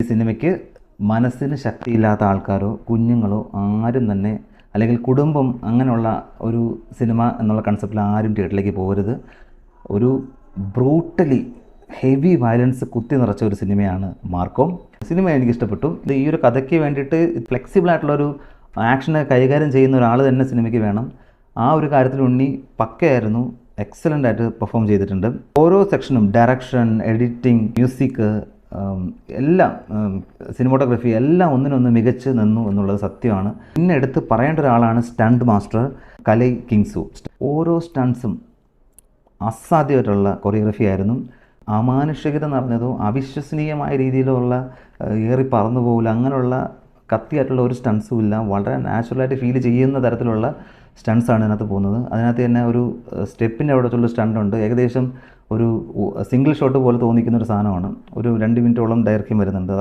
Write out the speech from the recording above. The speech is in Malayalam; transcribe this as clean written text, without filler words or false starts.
ഈ സിനിമയ്ക്ക് മനസ്സിന് ശക്തിയില്ലാത്ത ആൾക്കാരോ കുഞ്ഞുങ്ങളോ ആരും തന്നെ, അല്ലെങ്കിൽ കുടുംബം അങ്ങനെയുള്ള ഒരു സിനിമ എന്നുള്ള കൺസെപ്റ്റിൽ ആരും തിയേറ്ററിലേക്ക് പോകരുത്. ഒരു ബ്രൂട്ടലി ഹെവി വയലൻസ് കുത്തി നിറച്ച ഒരു സിനിമയാണ് മാർക്കോ. സിനിമ എനിക്ക് ഇഷ്ടപ്പെട്ടു. ഇത് ഈ ഒരു കഥയ്ക്ക് വേണ്ടിയിട്ട് ഫ്ലെക്സിബിൾ ആയിട്ടുള്ളൊരു ആക്ഷനെ കൈകാര്യം ചെയ്യുന്ന ഒരാൾ തന്നെ സിനിമയ്ക്ക് വേണം. ആ ഒരു കാര്യത്തിൽ ഉണ്ണി പക്കയായിരുന്നു, എക്സലൻ്റ് ആയിട്ട് പെർഫോം ചെയ്തിട്ടുണ്ട്. ഓരോ സെക്ഷനും ഡയറക്ഷൻ, എഡിറ്റിംഗ്, മ്യൂസിക്, എല്ലാം, സിനിമോട്ടോഗ്രഫി എല്ലാം ഒന്നിനൊന്ന് മികച്ച് നിന്നു എന്നുള്ളത് സത്യമാണ്. പിന്നെ എടുത്ത് പറയേണ്ട ഒരാളാണ് സ്റ്റണ്ട് മാസ്റ്റർ കലൈ കിങ്സു. ഓരോ സ്റ്റണ്ട്സും അസാധ്യമായിട്ടുള്ള കൊറിയോഗ്രഫി ആയിരുന്നു. അമാനുഷികത നിറഞ്ഞതോ അവിശ്വസനീയമായ രീതിയിലുള്ള ഏറി പറന്നു പോകില്ല, അങ്ങനെയുള്ള കത്തിയായിട്ടുള്ള ഒരു സ്റ്റൺസും ഇല്ല. വളരെ നാച്ചുറലായിട്ട് ഫീൽ ചെയ്യുന്ന തരത്തിലുള്ള സ്റ്റൺസാണ് ഇതിനകത്ത് പോകുന്നത്. അതിനകത്ത് തന്നെ ഒരു സ്റ്റെപ്പിൻ്റെ അവിടത്തുള്ള സ്റ്റണ്ടുണ്ട്. ഏകദേശം ഒരു സിംഗിൾ ഷോട്ട് പോലെ തോന്നിക്കുന്ന ഒരു സാധനമാണ്. ഒരു 2 മിനിറ്റോളം ദൈർഘ്യം വരുന്നുണ്ട്.